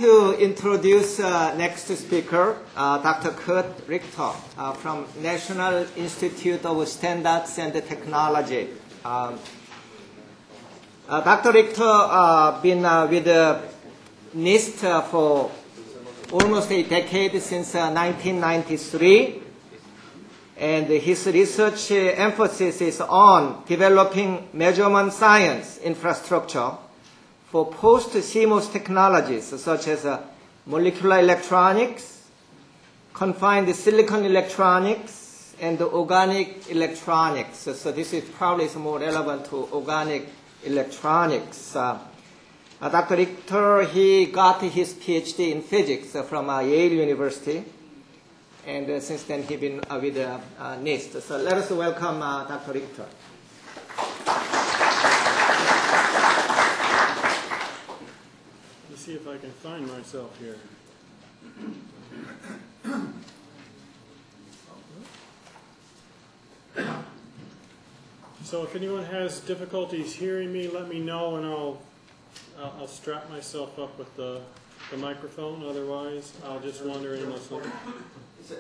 To introduce next speaker, Dr. Curt Richter from National Institute of Standards and Technology. Dr. Richter been with NIST for almost a decade, since 1993, and his research emphasis is on developing measurement science infrastructure for post-CMOS technologies such as molecular electronics, confined silicon electronics, and organic electronics. So this is probably more relevant to organic electronics. Dr. Richter, he got his PhD in physics from Yale University, and since then he's been with NIST. So let us welcome Dr. Richter. See if I can find myself here. So if anyone has difficulties hearing me, let me know, and I'll strap myself up with the microphone. Otherwise, I'll just wander aimlessly.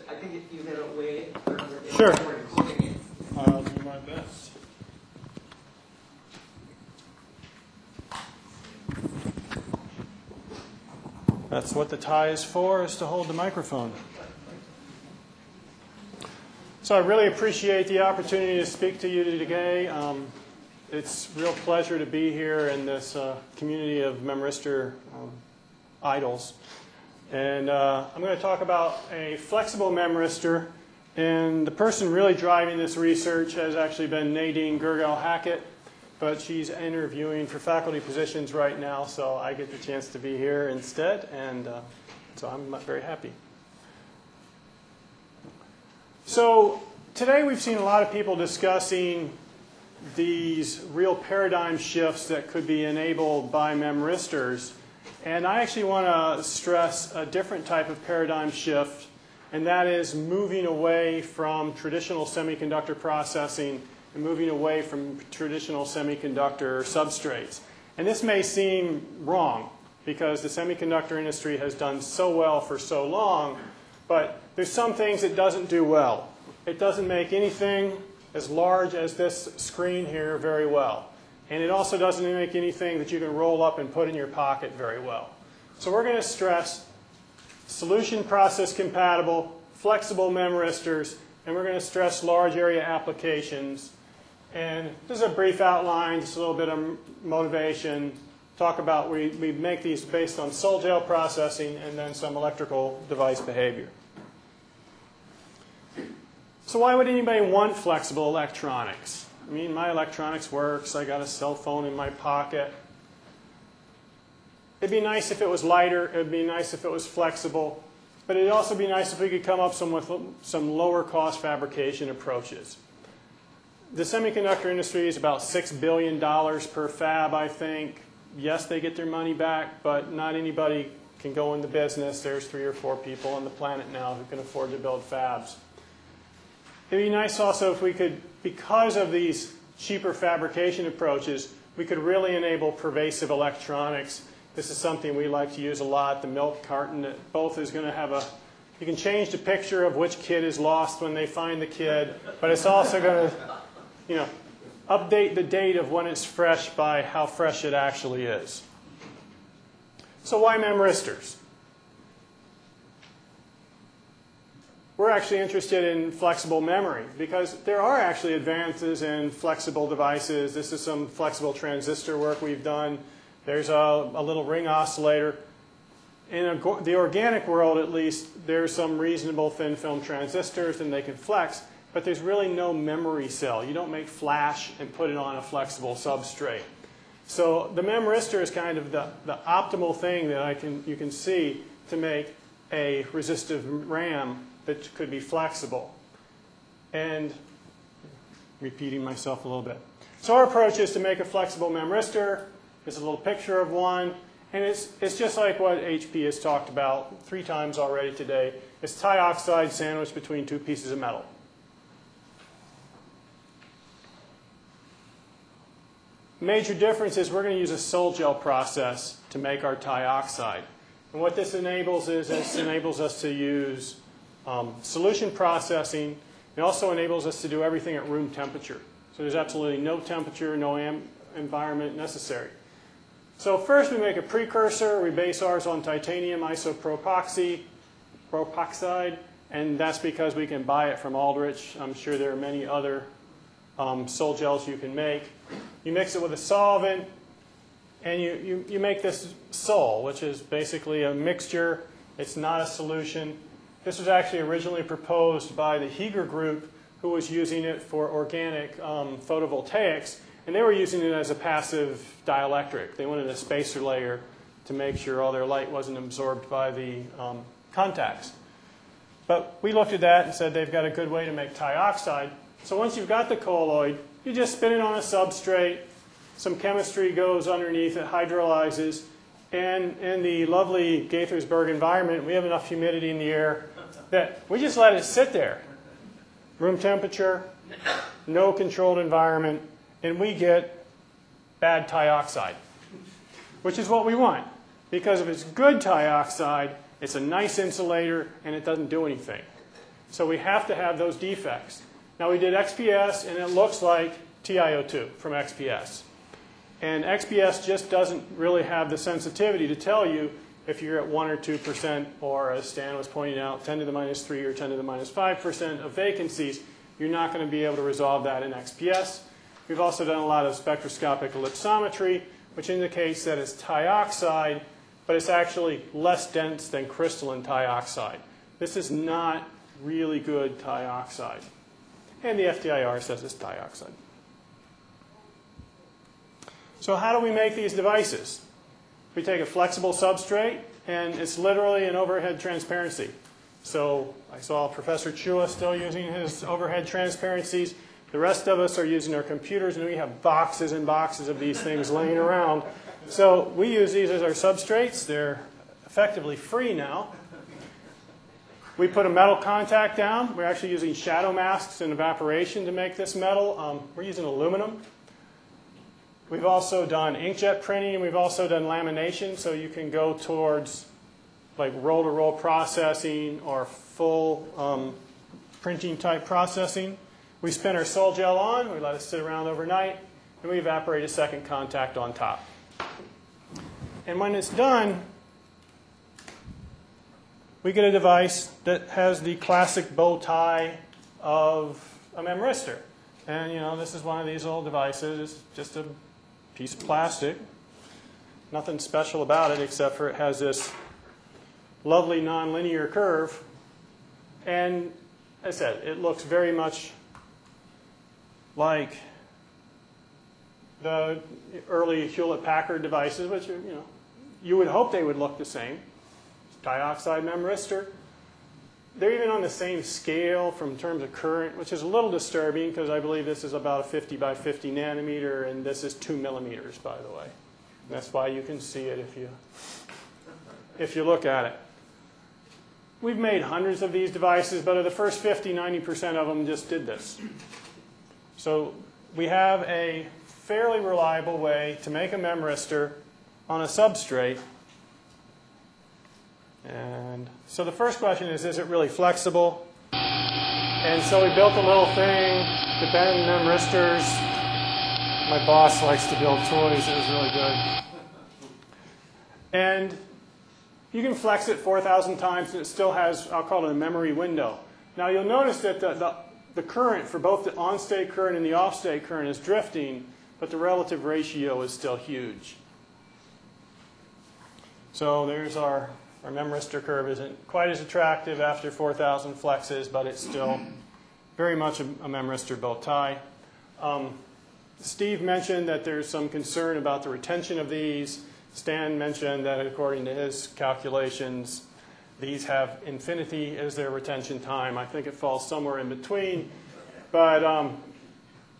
I think you better wait. Sure. I'll do my best. That's what the tie is for, is to hold the microphone. So I really appreciate the opportunity to speak to you today. It's a real pleasure to be here in this community of Memristor idols. And I'm going to talk about a flexible Memristor. And the person really driving this research has actually been Nadine Gergel-Hackett. But she's interviewing for faculty positions right now, so I get the chance to be here instead, and so I'm very happy. So today we've seen a lot of people discussing these real paradigm shifts that could be enabled by Memristors, and I actually want to stress a different type of paradigm shift, and that is moving away from traditional semiconductor processing and moving away from traditional semiconductor substrates. And this may seem wrong because the semiconductor industry has done so well for so long, but there's some things it doesn't do well. It doesn't make anything as large as this screen here very well. And it also doesn't make anything that you can roll up and put in your pocket very well. So we're going to stress solution process compatible, flexible Memristors, and we're going to stress large area applications. And this is a brief outline, just a little bit of motivation. Talk about, we make these based on sol-gel processing and then some electrical device behavior. So why would anybody want flexible electronics? I mean, my electronics works. I got a cell phone in my pocket. It'd be nice if it was lighter. It'd be nice if it was flexible. But it'd also be nice if we could come up with some lower cost fabrication approaches. The semiconductor industry is about $6 billion per fab, I think. Yes, they get their money back, but not anybody can go in the business. There's 3 or 4 people on the planet now who can afford to build fabs. It'd be nice also if we could, because of these cheaper fabrication approaches, we could really enable pervasive electronics. This is something we like to use a lot. The milk carton, that both is going to have a, you can change the picture of which kid is lost when they find the kid, but it's also going to, update the date of when it's fresh by how fresh it actually is. So why Memristors? We're actually interested in flexible memory because there are actually advances in flexible devices. This is some flexible transistor work we've done. There's a little ring oscillator. In the organic world, at least, there's some reasonable thin film transistors and they can flex. But there's really no memory cell. You don't make flash and put it on a flexible substrate. So the Memristor is kind of the optimal thing that you can see to make a resistive RAM that could be flexible. And repeating myself a little bit. So our approach is to make a flexible Memristor. There's a little picture of one. And it's just like what HP has talked about 3 times already today. It's tioxide sandwiched between 2 pieces of metal. Major difference is we're going to use a sol-gel process to make our tioxide. And what this enables is this enables us to use solution processing. It also enables us to do everything at room temperature. So there's absolutely no temperature, no environment necessary. So first we make a precursor. We base ours on titanium isopropoxide, and that's because we can buy it from Aldrich. I'm sure there are many other sol gels you can make. You mix it with a solvent, and you make this sol, which is basically a mixture. It's not a solution. This was actually originally proposed by the Heger group, who was using it for organic photovoltaics, and they were using it as a passive dielectric. They wanted a spacer layer to make sure all their light wasn't absorbed by the contacts. But we looked at that and said they've got a good way to make tioxide. So once you've got the colloid, you just spin it on a substrate. Some chemistry goes underneath, it hydrolyzes, and in the lovely Gaithersburg environment, we have enough humidity in the air that we just let it sit there. Room temperature, no controlled environment, and we get bad tioxide, which is what we want. Because if it's good tioxide, it's a nice insulator, and it doesn't do anything. So we have to have those defects. Now we did XPS, and it looks like TiO2 from XPS. And XPS just doesn't really have the sensitivity to tell you if you're at 1 or 2%, or as Stan was pointing out, 10 to the minus 3 or 10 to the minus 5% of vacancies. You're not going to be able to resolve that in XPS. We've also done a lot of spectroscopic ellipsometry, which indicates that it's tioxide, but it's actually less dense than crystalline tioxide. This is not really good tioxide. And the FTIR says it's tioxide. So how do we make these devices? We take a flexible substrate, and it's literally an overhead transparency. So I saw Professor Chua still using his overhead transparencies. The rest of us are using our computers, and we have boxes and boxes of these things laying around. So we use these as our substrates. They're effectively free now. We put a metal contact down. We're actually using shadow masks and evaporation to make this metal. We're using aluminum. We've also done inkjet printing, and we've also done lamination, so you can go towards like roll-to-roll processing or full printing type processing. We spin our sol gel on, we let it sit around overnight, and we evaporate a second contact on top. And when it's done, we get a device that has the classic bow tie of a Memristor. And you know, this is one of these old devices. It's just a piece of plastic. Nothing special about it except for it has this lovely nonlinear curve. And as I said, it looks very much like the early Hewlett-Packard devices, which are, you know, you would hope they would look the same. Dioxide Memristor. They're even on the same scale from terms of current, which is a little disturbing because I believe this is about a 50 by 50 nanometer, and this is 2 millimeters, by the way. And that's why you can see it if you look at it. We've made hundreds of these devices, but of the first 50, 90% of them just did this. So we have a fairly reliable way to make a Memristor on a substrate. And so the first question is it really flexible? And so we built a little thing to bend Memristors. My boss likes to build toys. It was really good. And you can flex it 4,000 times, and it still has, I'll call it a memory window. Now you'll notice that the current for both the on-state current and the off-state current is drifting, but the relative ratio is still huge. So there's our Memristor curve. Isn't quite as attractive after 4,000 flexes, but it's still very much a Memristor bow tie. Steve mentioned that there's some concern about the retention of these. Stan mentioned that according to his calculations, these have infinity as their retention time. I think it falls somewhere in between. But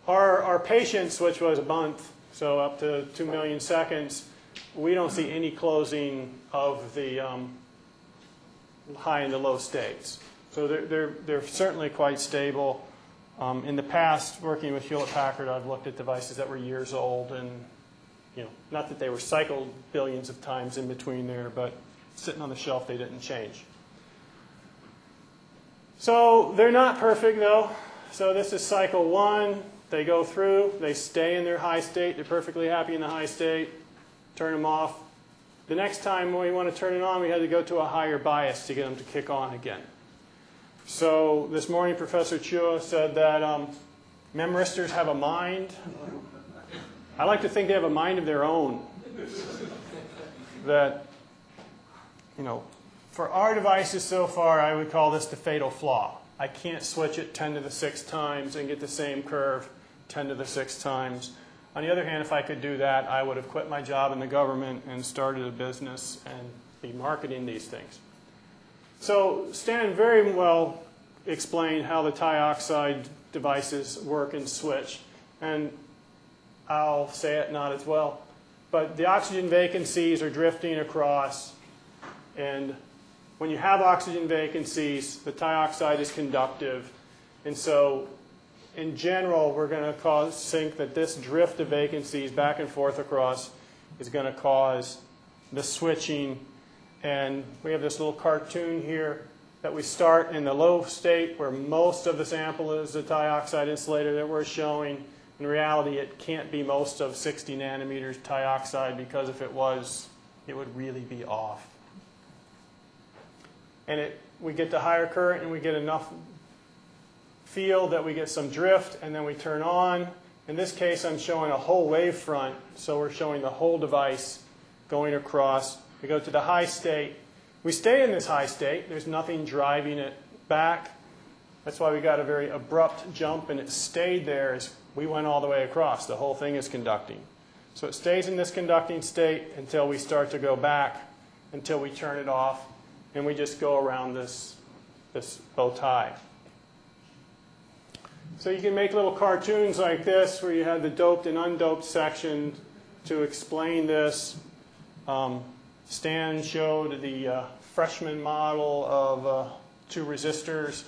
our patience, which was a month, so up to 2 million seconds, we don't see any closing of the high and the low states. So they're certainly quite stable. In the past, working with Hewlett-Packard, I've looked at devices that were years old, and you know, not that they were cycled billions of times in between there, but sitting on the shelf, they didn't change. So they're not perfect though. So this is cycle 1. They go through, they stay in their high state, they're perfectly happy in the high state, turn them off. The next time when we want to turn it on, we had to go to a higher bias to get them to kick on again. So this morning Professor Chua said that Memristors have a mind. I like to think they have a mind of their own. That, you know, for our devices so far, I would call this the fatal flaw. I can't switch it 10 to the 6 times and get the same curve 10 to the 6 times. On the other hand, if I could do that, I would have quit my job in the government and started a business and be marketing these things. So Stan very well explained how the tioxide devices work and switch. And I'll say it not as well. But the oxygen vacancies are drifting across. And when you have oxygen vacancies, the tioxide is conductive. And so in general, we're going to think that this drift of vacancies back and forth across is going to cause the switching. And we have this little cartoon here that we start in the low state where most of the sample is the tioxide insulator that we're showing. In reality, it can't be most of 60 nanometers tioxide, because if it was, it would really be off. And we get the higher current and we get enough field that we get some drift, and then we turn on. In this case, I'm showing a whole wave front, so we're showing the whole device going across. We go to the high state. We stay in this high state. There's nothing driving it back. That's why we got a very abrupt jump, and it stayed there as we went all the way across. The whole thing is conducting. So it stays in this conducting state until we start to go back, until we turn it off, and we just go around this bow tie. So you can make little cartoons like this where you have the doped and undoped section to explain this. Stan showed the freshman model of 2 resistors.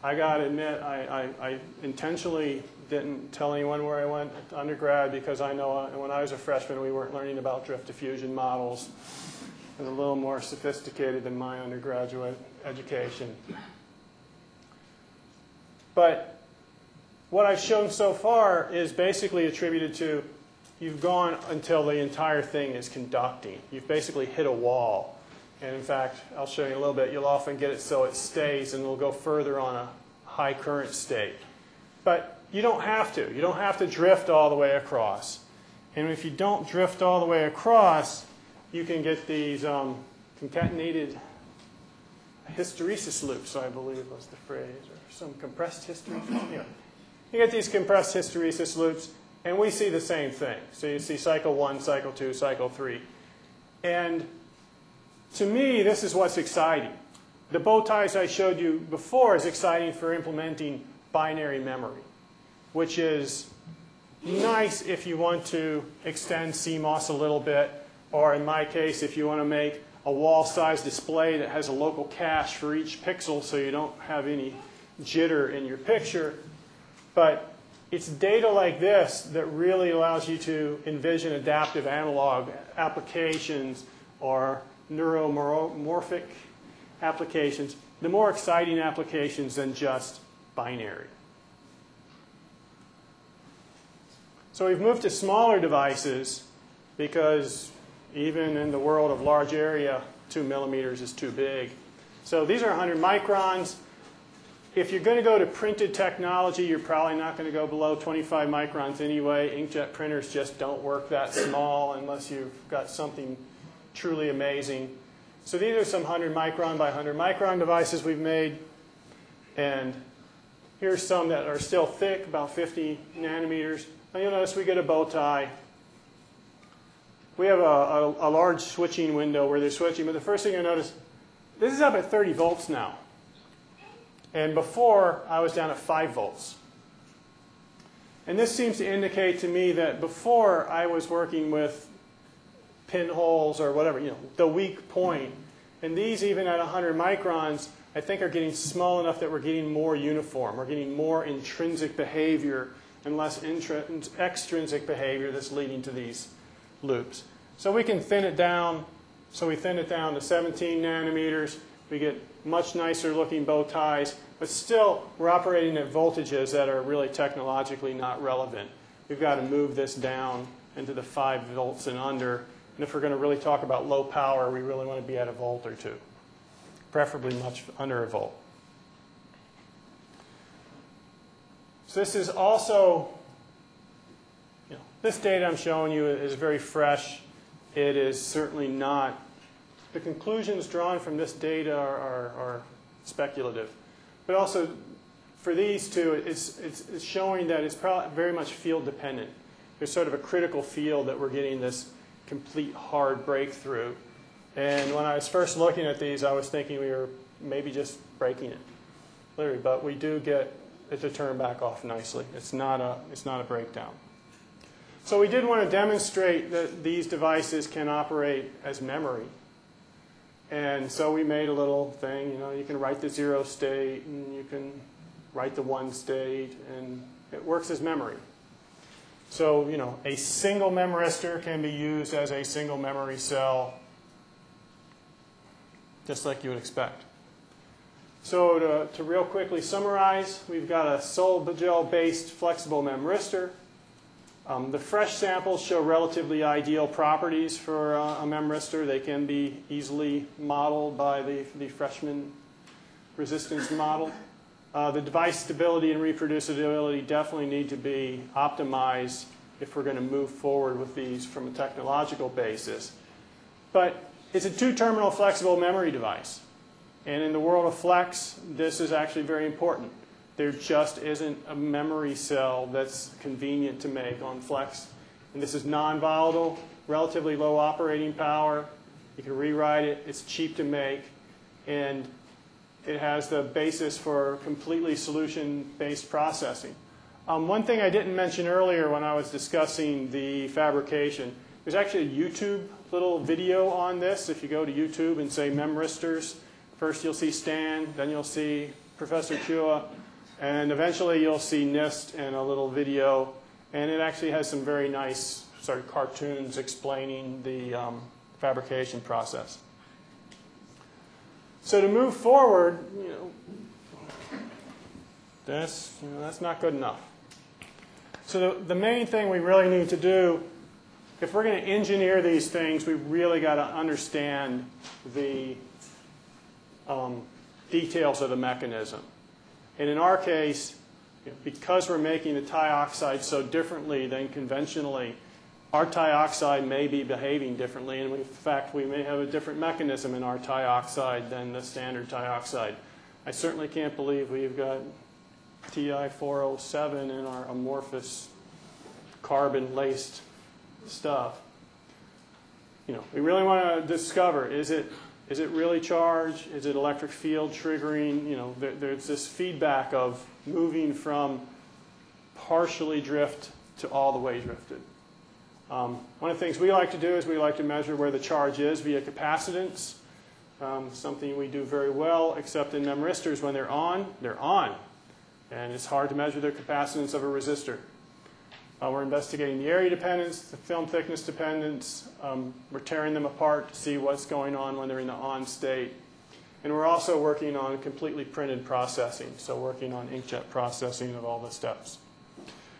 I got to admit, I intentionally didn't tell anyone where I went to undergrad, because I know when I was a freshman we weren't learning about drift diffusion models. It was a little more sophisticated than my undergraduate education. But what I've shown so far is basically attributed to you've gone until the entire thing is conducting. You've basically hit a wall. And in fact, I'll show you in a little bit, you'll often get it so it stays and it'll go further on a high current state. But you don't have to. You don't have to drift all the way across. And if you don't drift all the way across, you can get these concatenated hysteresis loops, I believe was the phrase, or some compressed hysteresis. Anyway, you get these compressed hysteresis loops, and we see the same thing. So you see cycle 1, cycle 2, cycle 3. And to me, this is what's exciting. The bow ties I showed you before is exciting for implementing binary memory, which is nice if you want to extend CMOS a little bit, or in my case, if you want to make a wall-size display that has a local cache for each pixel so you don't have any jitter in your picture. But it's data like this that really allows you to envision adaptive analog applications or neuromorphic applications, the more exciting applications than just binary. So we've moved to smaller devices because even in the world of large area, 2 millimeters is too big. So these are 100 microns. If you're going to go to printed technology, you're probably not going to go below 25 microns anyway. Inkjet printers just don't work that small unless you've got something truly amazing. So these are some 100 micron by 100 micron devices we've made. And here's some that are still thick, about 50 nanometers. Now you'll notice we get a bow tie. We have a large switching window where they're switching. But the first thing you'll notice, this is up at 30 volts now. And before, I was down at 5 volts. And this seems to indicate to me that before I was working with pinholes or whatever, you know, the weak point. And these, even at 100 microns, I think are getting small enough that we're getting more uniform. We're getting more intrinsic behavior and less extrinsic behavior that's leading to these loops. So we can thin it down So we thinned it down to 17 nanometers. We get much nicer looking bow ties, but still we're operating at voltages that are really technologically not relevant. We've got to move this down into the 5 volts and under. And if we're going to really talk about low power, we really want to be at a volt or two, preferably much under a volt. So this is also, this data I'm showing you is very fresh. It is certainly not, the conclusions drawn from this data are speculative. But also, for these two, it's showing that it's probably very much field dependent. There's sort of a critical field that we're getting this complete hard breakthrough. And when I was first looking at these, I was thinking we were maybe just breaking it, literally. But we do get it to turn back off nicely. It's not a breakdown. So we did want to demonstrate that these devices can operate as memory. And so we made a little thing. You can write the 0 state, and you can write the 1 state, and it works as memory. So, a single memristor can be used as a single memory cell, just like you would expect. So to real quickly summarize, we've got a sol-gel-based flexible memristor. The fresh samples show relatively ideal properties for a memristor. They can be easily modeled by the freshman resistance model. The device stability and reproducibility definitely need to be optimized if we're going to move forward with these from a technological basis. But it's a 2-terminal flexible memory device. And in the world of flex, this is actually very important. There just isn't a memory cell that's convenient to make on flex. And this is non-volatile, relatively low operating power. You can rewrite it. It's cheap to make. And it has the basis for completely solution-based processing. One thing I didn't mention earlier when I was discussing the fabrication, there's actually a YouTube little video on this. If you go to YouTube and say Memristors, first you'll see Stan, then you'll see Professor Chua, and eventually you'll see NIST and a little video. And it actually has some very nice sort of cartoons explaining the fabrication process. So to move forward, that's not good enough. So the main thing we really need to do, if we're going to engineer these things, we really got to understand the details of the mechanism. And in our case, because we're making the tioxide so differently than conventionally, our tioxide may be behaving differently, and in fact, we may have a different mechanism in our tioxide than the standard tioxide. I certainly can't believe we've got Ti407 in our amorphous carbon-laced stuff. We really want to discover, is it really charged? Is it electric field triggering? There's this feedback of moving from partially drift to all the way drifted. One of the things we like to do is we like to measure where the charge is via capacitance. Something we do very well, except in memristors, when they're on, they're on. And it's hard to measure the capacitance of a resistor. We're investigating the area dependence, the film thickness dependence. We're tearing them apart to see what's going on when they're in the on state. And we're also working on completely printed processing, so working on inkjet processing of all the steps.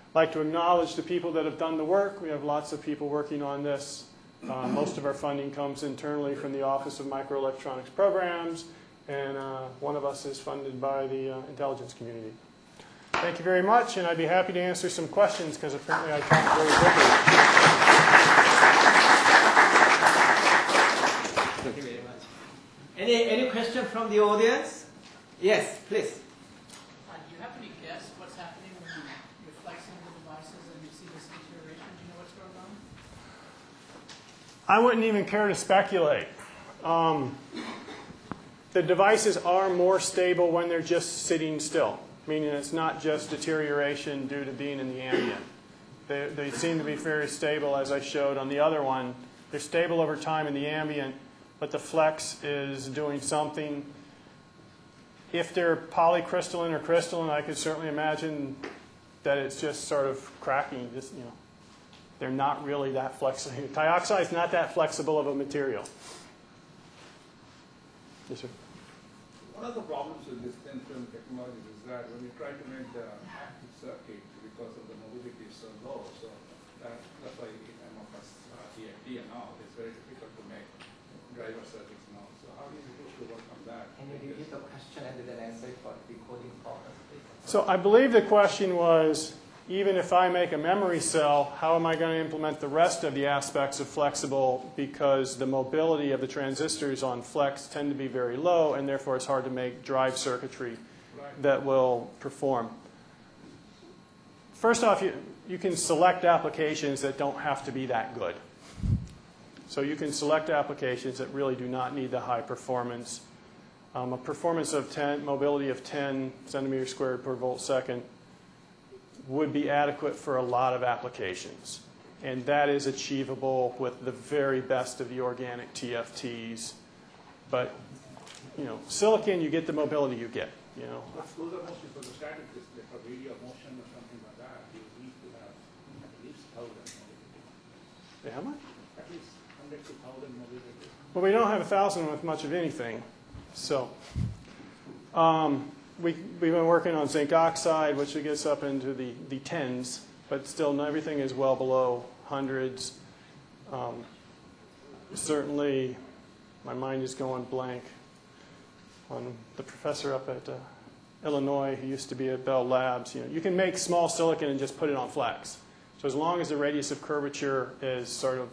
I'd like to acknowledge the people that have done the work. We have lots of people working on this. Most of our funding comes internally from the Office of Microelectronics Programs, and one of us is funded by the intelligence community. Thank you very much, and I'd be happy to answer some questions because apparently I talked very quickly. Thank you very much. Any question from the audience? Yes, please. Do you happen to guess what's happening when you're flexing the devices and you see this deterioration? Do you know what's going on? I wouldn't even care to speculate. The devices are more stable when they're just sitting still, meaning it's not just deterioration due to being in the ambient. They seem to be very stable, as I showed on the other one. They're stable over time in the ambient, but the flex is doing something. If they're polycrystalline or crystalline, I could certainly imagine that it's just sort of cracking. They're not really that flexible. Tioxide is not that flexible of a material. Yes, sir. One of the problems with this thin film technology is that when you try to make the active circuit, because of the mobility is so low, so that's why MFS, TFT and all, it's very difficult to make driver circuits and all. So how do you push to work on that? Can you repeat the question and then answer it for decoding purpose, please? So I believe the question was, even if I make a memory cell, how am I going to implement the rest of the aspects of flexible, because the mobility of the transistors on flex tend to be very low, and therefore it's hard to make drive circuitry that will perform. First off, you can select applications that don't have to be that good. So you can select applications that really do not need the high performance. A performance of 10, mobility of 10 centimeters squared per volt second would be adequate for a lot of applications. And that is achievable with the very best of the organic TFTs. But, you know, silicon, you get the mobility you get, you know. Those are mostly for the static display, for radio motion or something like that. You need to have at least 1,000 mobility. How much? At least 100 to 1,000 mobility. Well, we don't have 1,000 with much of anything. So, we've been working on zinc oxide, which gets up into the tens, but still everything is well below hundreds. Certainly, my mind is going blank on the professor up at Illinois who used to be at Bell Labs. You know, you can make small silicon and just put it on flex. So as long as the radius of curvature is sort of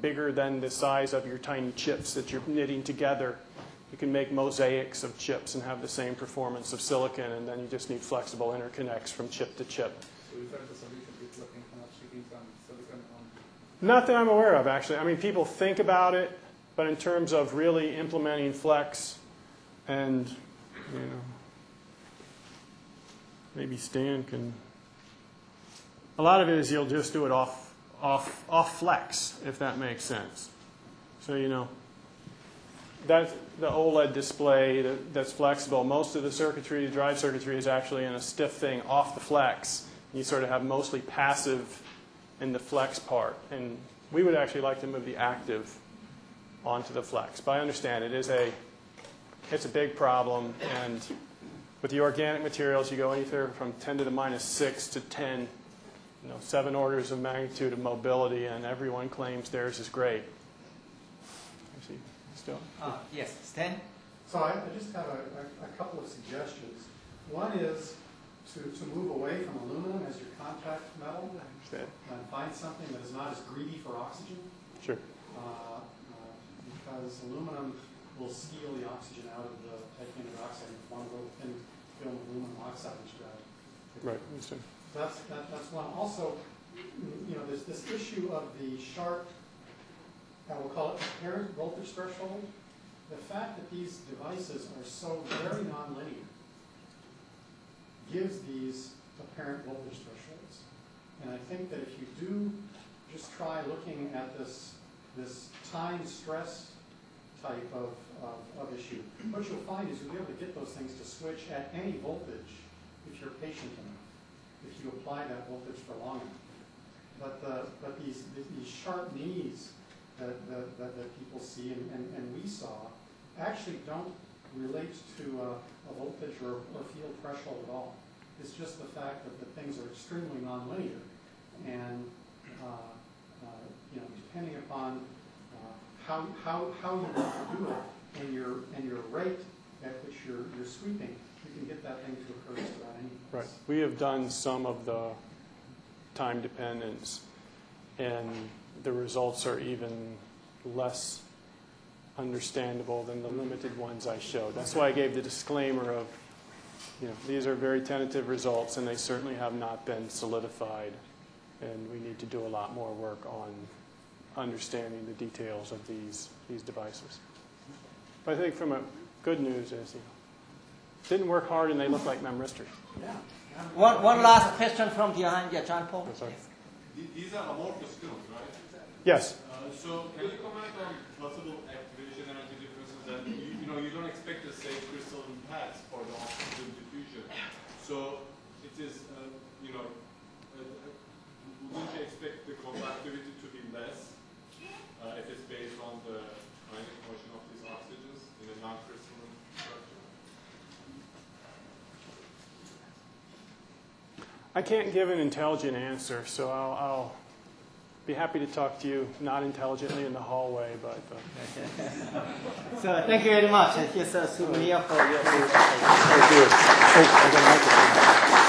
bigger than the size of your tiny chips that you're knitting together, you can make mosaics of chips and have the same performance of silicon, and then you just need flexible interconnects from chip to chip. So is that the solution? It's looking for sticking some silicon on? Not that I'm aware of, actually. I mean, people think about it, but in terms of really implementing flex and, you know, maybe Stan can. A lot of it is you'll just do it off flex, if that makes sense. So, you know, that's the OLED display that's flexible. Most of the circuitry, the drive circuitry, is actually in a stiff thing off the flex. You sort of have mostly passive in the flex part. And we would actually like to move the active onto the flex. But I understand it's a big problem. And with the organic materials, you go anywhere from 10 to the minus 6 to 10, 7 orders of magnitude of mobility, and everyone claims theirs is great. Yes, Stan? So I just have a couple of suggestions. One is to move away from aluminum as your contact metal and find something that is not as greedy for oxygen. Sure. Because aluminum will steal the oxygen out of the titanium dioxide and form a little thin film of aluminum oxide which Right. Understood. That's one. Also, there's this issue of the sharp, we'll call it apparent voltage threshold. The fact that these devices are so very nonlinear gives these apparent voltage thresholds. And I think that if you do just try looking at this time stress type of issue, what you'll find is you'll be able to get those things to switch at any voltage if you're patient enough, if you apply that voltage for long enough. But these sharp knees that people see and we saw actually don't relate to a voltage or field threshold at all. It's just the fact that the things are extremely nonlinear, and depending upon how you want to do it and your rate at which you're sweeping, you can get that thing to occur just about any place. Right. We have done some of the time dependence, and the results are even less understandable than the limited ones I showed. That's why I gave the disclaimer of, these are very tentative results, and they certainly have not been solidified, and we need to do a lot more work on understanding the details of these devices. But I think from a good news is, didn't work hard, and they look like Memristors. Yeah. One last question from behind. Yeah, John Paul. Sorry. These are amorphous films, right? Yes. So can you comment on possible activation energy differences that you don't expect the same crystalline paths for the oxygen diffusion? So it is, wouldn't you expect the conductivity to be less if it's based on the kinetic motion of these oxygens in a non-crystalline I can't give an intelligent answer, so I'll be happy to talk to you not intelligently in the hallway. But So thank you very much. Here's a souvenir for you. thank you.